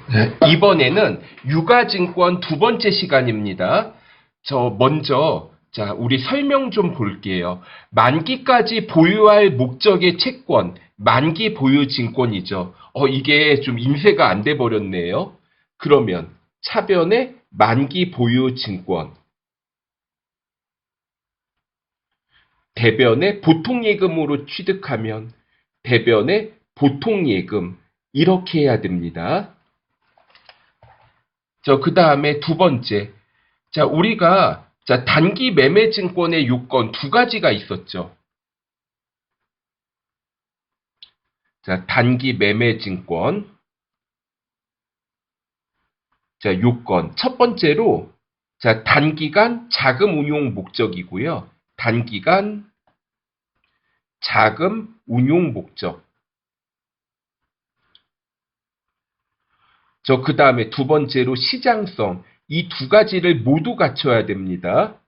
네, 이번에는 유가증권 두 번째 시간입니다. 먼저 우리 설명 좀 볼게요. 만기까지 보유할 목적의 채권, 만기 보유 증권이죠. 이게 좀 인쇄가 안 돼 버렸네요. 그러면 차변의 만기 보유 증권, 대변의 보통예금으로 취득하면 대변의 보통예금, 이렇게 해야 됩니다. 그 다음에 두 번째. 우리가 단기 매매 증권의 요건 두 가지가 있었죠. 단기 매매 증권. 요건. 첫 번째로, 단기간 자금 운용 목적이고요. 단기간 자금 운용 목적. 그 다음에 두 번째로 시장성. 이 두 가지를 모두 갖춰야 됩니다.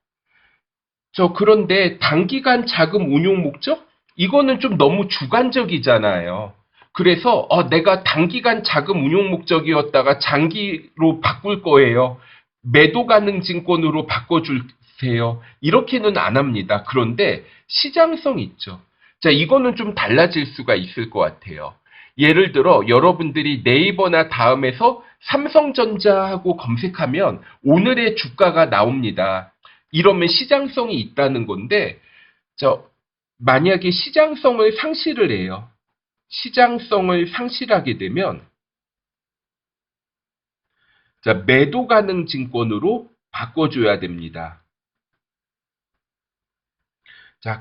그런데 단기간 자금 운용 목적? 이거는 좀 너무 주관적이잖아요. 그래서 내가 단기간 자금 운용 목적이었다가 장기로 바꿀 거예요. 매도 가능 증권으로 바꿔주세요. 이렇게는 안 합니다. 그런데 시장성 있죠. 이거는 좀 달라질 수가 있을 것 같아요. 예를 들어 여러분들이 네이버나 다음에서 삼성전자하고 검색하면 오늘의 주가가 나옵니다. 이러면 시장성이 있다는 건데, 만약에 시장성을 상실을 해요. 시장성을 상실하게 되면, 매도 가능 증권으로 바꿔줘야 됩니다.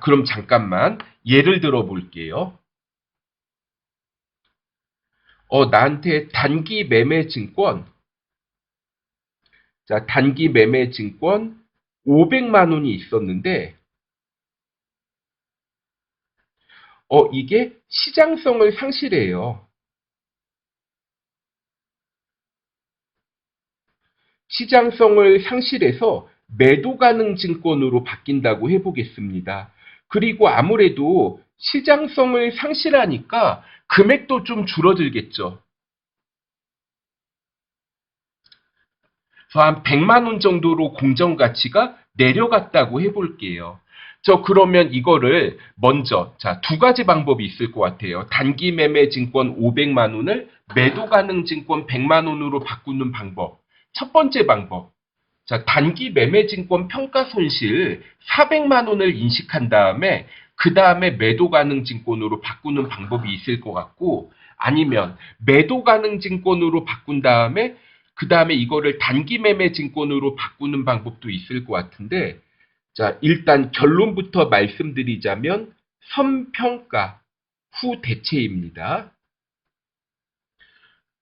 그럼 잠깐만 예를 들어 볼게요. 나한테 단기 매매 증권, 단기 매매 증권 500만 원이 있었는데, 이게 시장성을 상실해요. 시장성을 상실해서 매도 가능 증권으로 바뀐다고 해보겠습니다. 그리고 아무래도 시장성을 상실하니까 금액도 좀 줄어들겠죠. 그래서 한 100만 원 정도로 공정 가치가 내려갔다고 해볼게요. 그러면 이거를 먼저 두 가지 방법이 있을 것 같아요. 단기 매매 증권 500만 원을 매도 가능 증권 100만 원으로 바꾸는 방법. 첫 번째 방법. 단기 매매 증권 평가 손실 400만 원을 인식한 다음에 그 다음에 매도 가능 증권으로 바꾸는 방법이 있을 것 같고, 아니면 매도 가능 증권으로 바꾼 다음에 그 다음에 이거를 단기 매매 증권으로 바꾸는 방법도 있을 것 같은데, 일단 결론부터 말씀드리자면 선평가 후 대체입니다.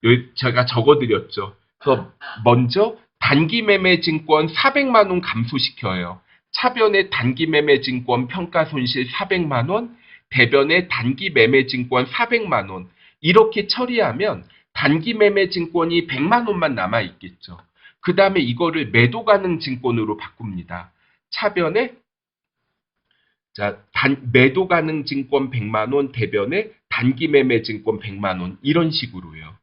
여기 제가 적어드렸죠. 그래서 먼저 단기 매매 증권 400만 원 감소시켜요. 차변의 단기 매매 증권 평가 손실 400만 원, 대변의 단기 매매 증권 400만 원. 이렇게 처리하면 단기 매매 증권이 100만 원만 남아 있겠죠. 그 다음에 이거를 매도 가능 증권으로 바꿉니다. 차변에 매도 가능 증권 100만 원, 대변에 단기 매매 증권 100만 원, 이런 식으로요.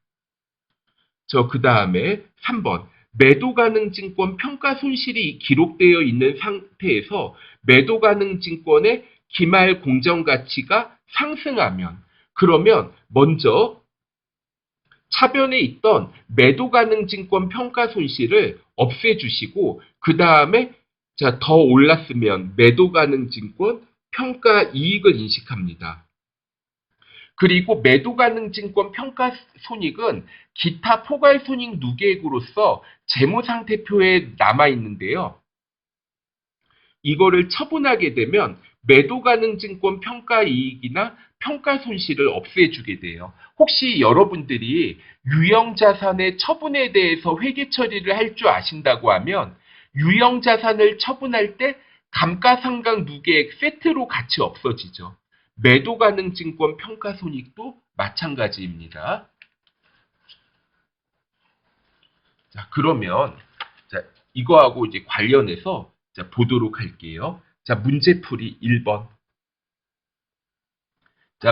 그 다음에 3번. 매도 가능 증권 평가 손실이 기록되어 있는 상태에서 매도 가능 증권의 기말 공정 가치가 상승하면, 그러면 먼저 차변에 있던 매도 가능 증권 평가 손실을 없애주시고, 그 다음에 더 올랐으면 매도 가능 증권 평가 이익을 인식합니다. 그리고 매도 가능 증권 평가 손익은 기타 포괄 손익 누계액으로서 재무상태표에 남아 있는데요. 이거를 처분하게 되면 매도 가능 증권 평가 이익이나 평가 손실을 없애주게 돼요. 혹시 여러분들이 유형자산의 처분에 대해서 회계 처리를 할 줄 아신다고 하면 유형자산을 처분할 때 감가상각 누계액 세트로 같이 없어지죠. 매도 가능 증권 평가 손익도 마찬가지입니다. 그러면 이거하고 이제 관련해서 보도록 할게요. 문제풀이 1번.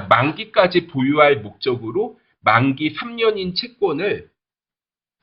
만기까지 보유할 목적으로 만기 3년인 채권을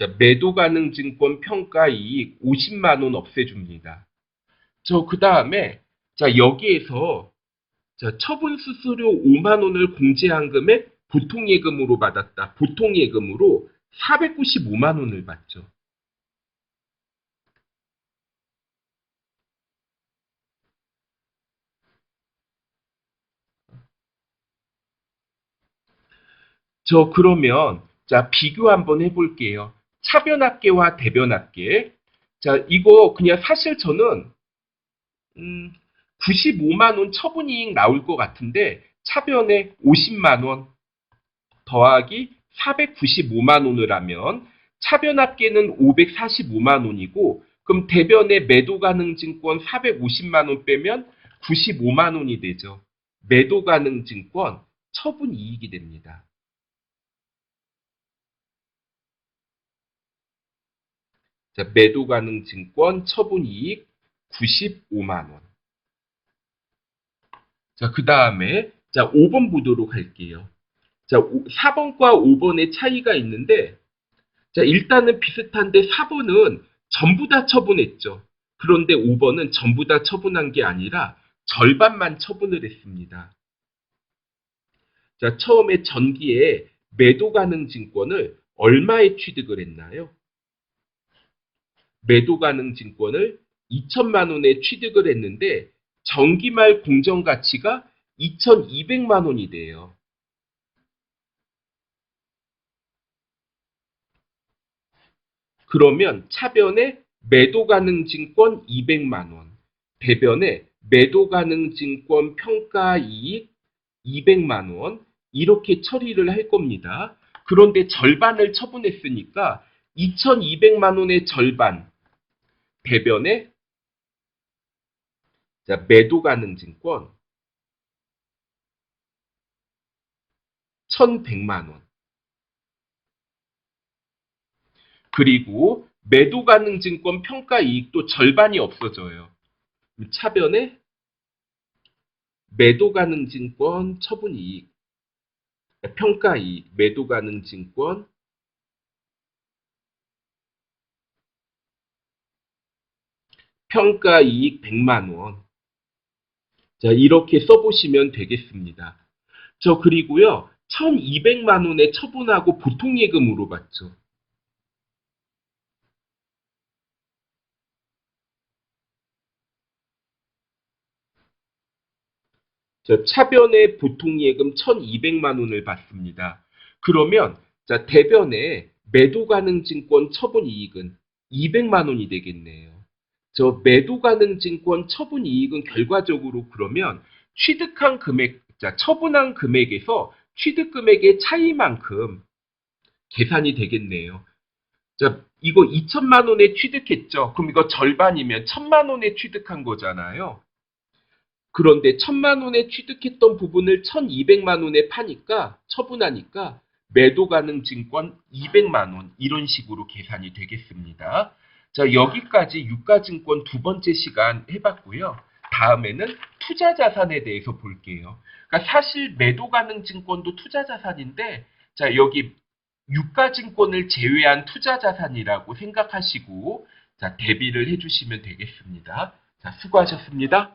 자, 매도 가능 증권 평가 이익 50만 원 없애줍니다. 그 다음에, 자, 여기에서, 자, 처분 수수료 5만 원을 공제한 금액 보통 예금으로 받았다. 보통 예금으로 495만 원을 받죠. 그러면, 자, 비교 한번 해볼게요. 차변합계와 대변합계. 자, 이거 그냥 사실 저는, 95만 원 처분이익 나올 것 같은데, 차변에 50만 원 더하기 495만 원을 하면, 차변합계는 545만 원이고, 그럼 대변에 매도 가능 증권 450만 원 빼면 95만 원이 되죠. 매도 가능 증권 처분 이익이 됩니다. 자, 매도 가능 증권 처분 이익 95만 원. 자, 그 다음에, 자, 5번 보도록 할게요. 자, 4번과 5번의 차이가 있는데, 자, 일단은 비슷한데 4번은 전부 다 처분했죠. 그런데 5번은 전부 다 처분한 게 아니라 절반만 처분을 했습니다. 자, 처음에 전기에 매도 가능 증권을 얼마에 취득을 했나요? 매도 가능 증권을 2천만 원에 취득을 했는데 전기말 공정 가치가 2,200만 원이 돼요. 그러면 차변에 매도 가능 증권 200만 원, 대변에 매도 가능 증권 평가 이익 200만 원 이렇게 처리를 할 겁니다. 그런데 절반을 처분했으니까 2,200만 원의 절반 대변에 자, 매도 가능 증권 1,100만 원. 그리고 매도 가능 증권 평가 이익도 절반이 없어져요. 차변에 매도 가능 증권 처분 이익, 평가 이익, 매도 가능 증권 평가 이익 100만 원. 자, 이렇게 써보시면 되겠습니다. 그리고요, 1,200만 원에 처분하고 보통 예금으로 받죠. 차변에 보통 예금 1,200만 원을 받습니다. 그러면 자, 대변에 매도 가능 증권 처분 이익은 200만 원이 되겠네요. 매도 가능 증권 처분 이익은 결과적으로 그러면 취득한 금액, 자, 처분한 금액에서 취득 금액의 차이만큼 계산이 되겠네요. 자, 이거 2천만 원에 취득했죠. 그럼 이거 절반이면 1,000만 원에 취득한 거잖아요. 그런데 1,000만 원에 취득했던 부분을 1,200만 원에 파니까 처분하니까 매도 가능 증권 200만 원 이런 식으로 계산이 되겠습니다. 자, 여기까지 유가증권 두 번째 시간 해봤고요. 다음에는 투자자산에 대해서 볼게요. 그러니까 사실 매도 가능 증권도 투자자산인데 자, 여기 유가증권을 제외한 투자자산이라고 생각하시고 자, 대비를 해주시면 되겠습니다. 자, 수고하셨습니다.